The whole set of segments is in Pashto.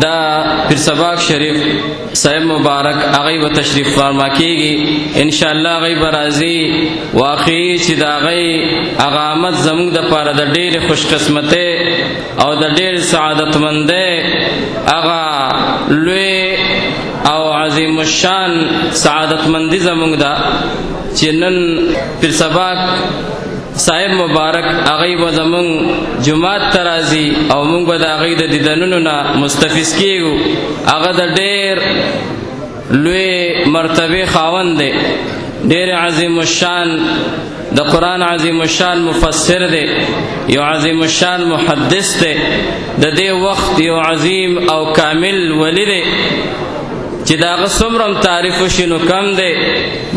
دا پیر سباق شریف صاحب مبارک هغه و تشریف فرما کیږي ان شاء الله هغه برازي واقعي چې دا هغه آمد زموږ د پاره د ډېر خوش قسمته او د ډېر سعادت منده هغه لوی او عظیم الشان سعادت مندي زموږ دا چې نن پیر سباق صاحب مبارک هغه و زمون جمعات ترازی او مونږ به د هغه د دیدنونو نه مستفیض کیږو. هغه د ډېر لوی مرتبه خاوند دی، ډېر عظیم الشان د قرآن عظیم الشان مفسر دی، یو عظیم الشان محدث دی، د دې وخت یو عظیم او کامل ولی دی چې دا غسمرم تعریف شنو کم دی.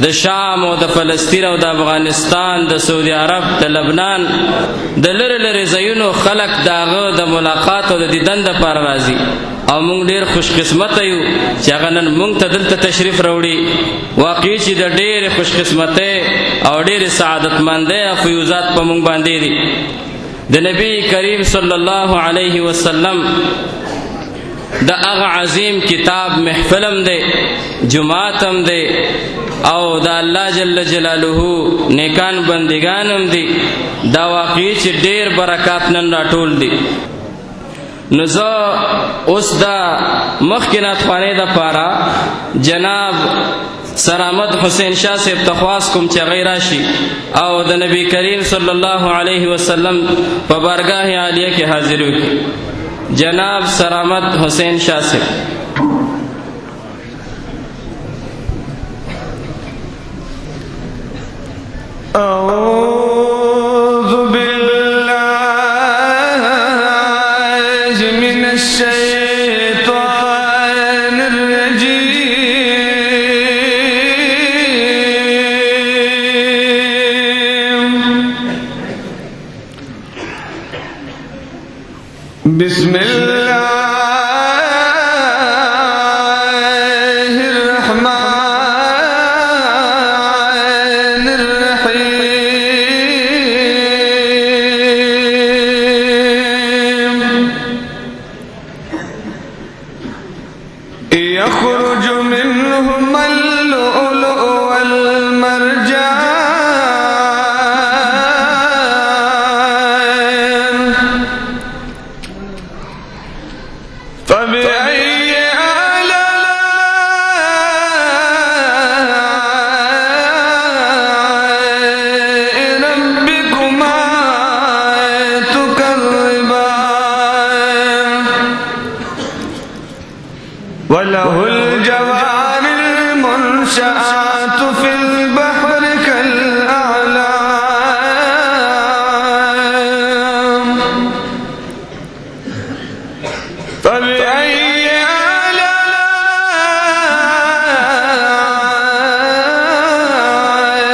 د شام او د فلسطین او د افغانستان د سعودي عرب د لبنان د لری لری ځایونو خلک داغه د ملاقات او د دیدن لپاره راځي او موږ ډیر خوش قسمت یو چې هغه نن موږ ته دلته تشریف راوړي. واقعي چې د ډیر خوش قسمته او ډیر سعادت منده فیوزات په موږ باندې دي. د نبی کریم صلی الله علیه وسلم دا اغا عظیم کتاب محفلم دے، جماعتم دے او دا اللہ جل جلالہ نیکان بندگانم دی. دا واقعی چی دیر برکات نن را ټول دی. نزو اس دا مخکنات خوانے دا پارا جناب سرامت حسین شاہ سے تخواست کم چا غیراشی او دا نبی کریم صلی اللہ علیہ وسلم پا بارگاہ عالیہ کے حاضر ہوئی. جناب سرامت حسین شاہ سے اعوذ باللہ من الشیطان الرجیم بسم اللہ الرحمن الرحیم. یخرج منهما اللؤلؤ والمرجان فبأي آلاء ربكما تكذبان وله الجوار المنشآت في البحر كالأعلام فبأي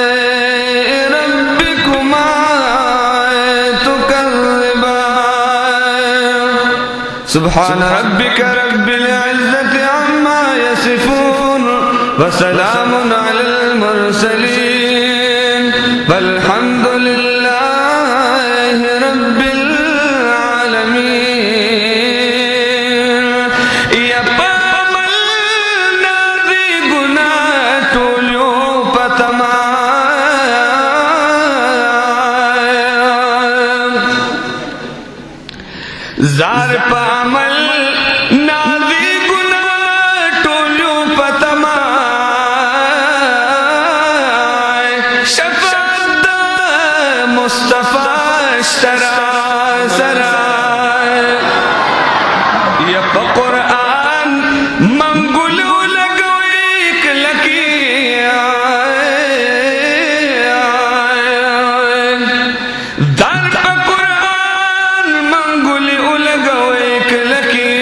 آلاء ربكما تكذبان سبحان ربك رب العزة عما يصفون وسلام على المرسلين والحمد لله رب العالمين. یا پامل نازی گناہ ټولیو پتما زار پامل نازی گناہ ټولیو پتما شفاعت دا مصطفیٰ اشترا سرا یا پا قرآن منگلو لگوئی کلکی دار پا قرآن منگلو لگوئی کلکی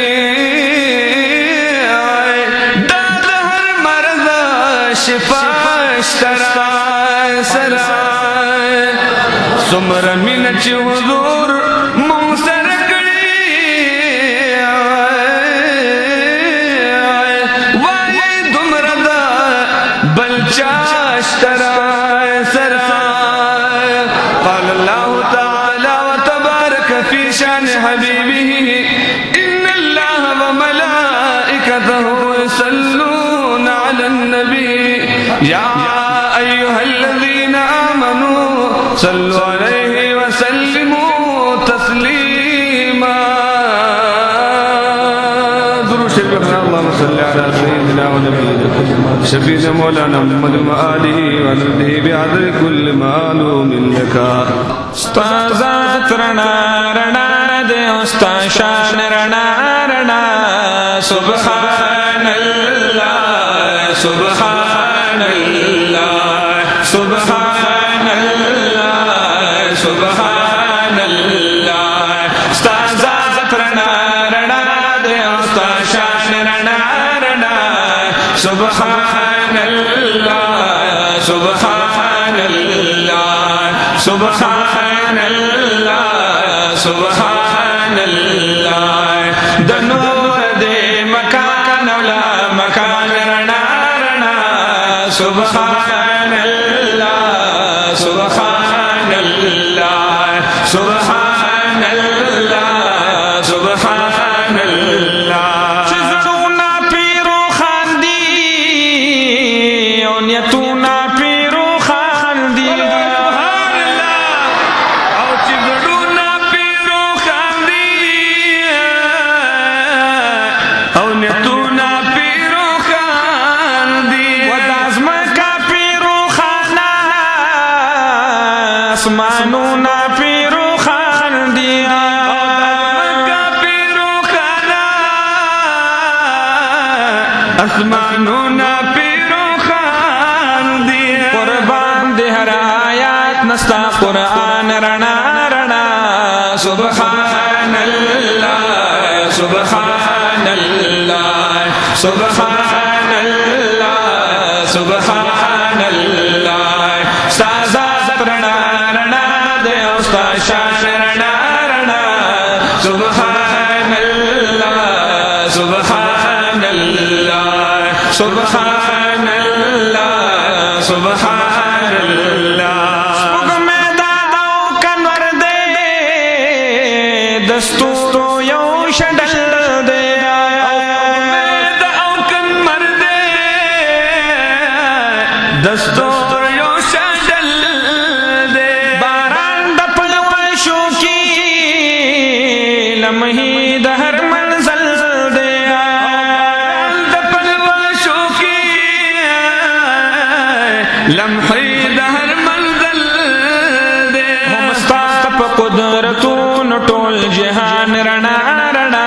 داد ہر مرض شفا اشترا سرا سمر من چی حضور منصر کری وائی دمردا بلچاشترا سرا. قال اللہ تعالی و تبارک فی شان حبیبه ان اللہ و ملائکته وملائكته يصلون على النبي يا أيها الذين آمنوا صلوا عليه وسلموا تسليما. درود شريف اللهم صل على سيدنا ونبينا شفينا مولانا محمد وآله وصحبه بعدد كل معلوم لك. استاذات رنا رنا دے استاد شان رنا رنا سبحان اللہ سبحان اللہ سبحان اللہ سبحان اللہ. استاذات رنا رنا دے استاد شان رنا رنا سبحان اللہ سبحان اللہ سبحان اللہ سبحان اللہ. د نور دے مکان اولا مکان رنا رنا سبحان اللہ سبحان اللہ سبحان اللہ سبحان اللہ. چزرونا پیرو خاندی او نیتونا پیرو خاندی آسمانونا پیرو خان دیا پیرو خانا آسمانونا پیرو خان دیا. قربان دے ہر آیات نستا قرآن رنا رنا سبحان اللہ سبحان اللہ سبحان اللہ سبحان اللہ. استاذات رنا رنا دے استاد شان رنا رنا سبحان اللہ سبحان اللہ سبحان اللہ سبحان اللہ. میں داداو کنور دے دستورو یو شڈل دے داداو کنور دے دستور یو شڈل دے. باران دپل وشو کی لمحی دہر منزل دے دپل وشو کی لمحی دہر منزل دے. مستاپ قدرتون ٹول جہان رنا رنا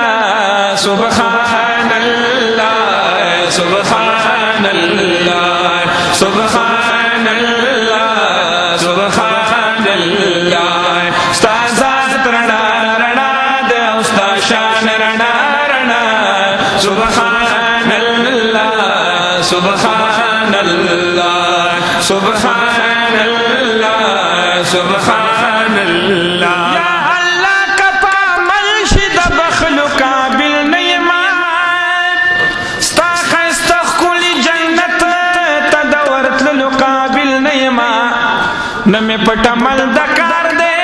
سبحان اللہ سبحان اللہ سبحان اللہ سبحان اللہ. استاذات رنا رنا دے استاد شان رنا رنا سبحان اللہ سبحان اللہ سبحان اللہ سبحان اللہ. یا اللہ کپا منشد بخلو قابل نیمان ستا خیستخ کلی جنت تدورت للو قابل نیمان نمی پتا مل دکار دے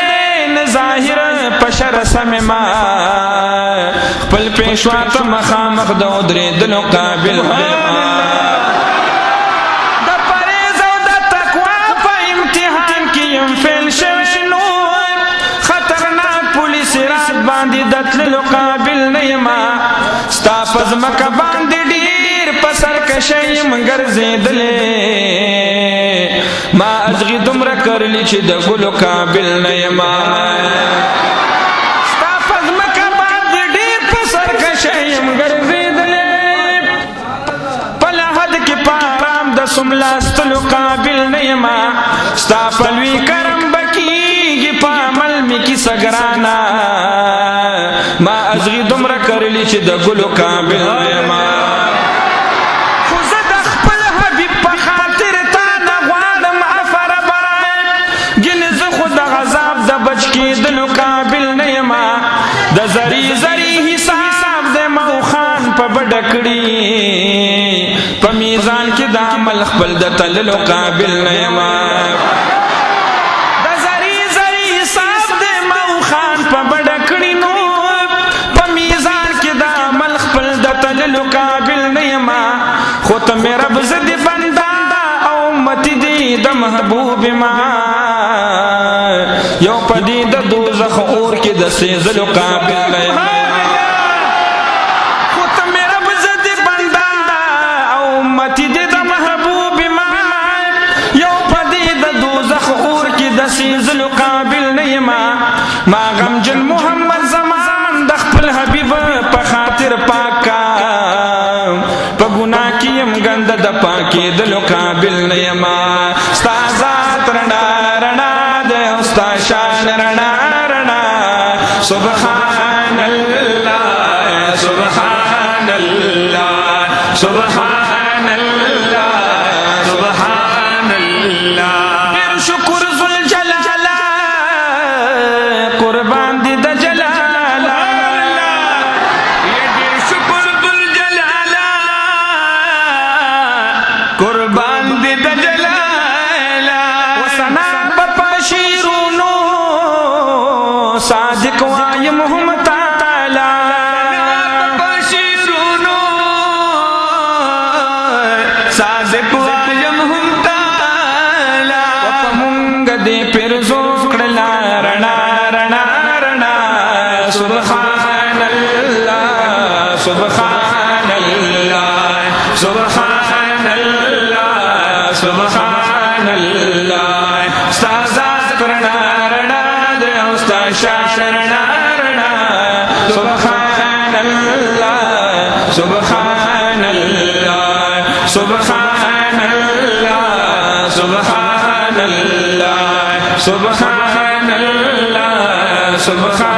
نظاہر پشر سمما پل پیشوات مخامخ دو دری دلو قابل نیمان. فیل شوینو خطرناک پولیس رات باندی دتلو قابل نیما ستا پزمکا باندی دیر پسر کشیم گرزیدلے ما ازغی دمرا کرلی چی دا گلو قابل نیما ستا پزمکا باندی دیر پسر کشیم گرزیدلے پلا حد کی پارام دا سملاستلو قابل نیما ستا پلوی کرم بکی گی پامل می کی سگرانا ما ازغی دمرا کرلی چی دا گلو قابل نیما خوزد اخپل حبیب پا خاطر تا نغوادم عفر برائم گنز خود غذاب دا بچ کی دلو قابل نیما دا زری زری حساب دے مو خان پا بڑکڑی پا میزان کی دا عمل خپل دا تللو قابل نیما دا زری زری حساب دے مو خان پا بڑکڑی نو پا میزان کی دا عمل خپل دا تللو قابل خود میرا بزد بندا او امتی دی د محبوب ما یو پدی د دوزخ اور کی د سیزلو قابل لیم خود میرا بزد بندا او امتی دی د محبوب ما یو پدی د دوزخ اور کی د سیزلو قابل لیم ما غمجن محمد زمان د خپل حبیب په خاطر پاکا په ګناه کې يم ګند د پاکي دلو قابل نه یم ستا ذات رڼا رڼا د ستا شان رڼا رڼا سبحان الله سبحان الله سبحان الله سبحان الله ډېر شکر ذل جلال قربان دي د جلال قربان دي د جلال وسنا پپا شیرونو صادق وایم هم تعالی پپا شیرونو صادق وایم هم تعالی وپمونګ دې پرزو کړلا رڼا رڼا رڼا سبحان الله سبحان الله سبحان سبحان الله ستا ذات رڼا رڼا د ستا شان رڼا رڼا سبحان الله سبحان الله سبحان الله سبحان الله سبحان الله سبحان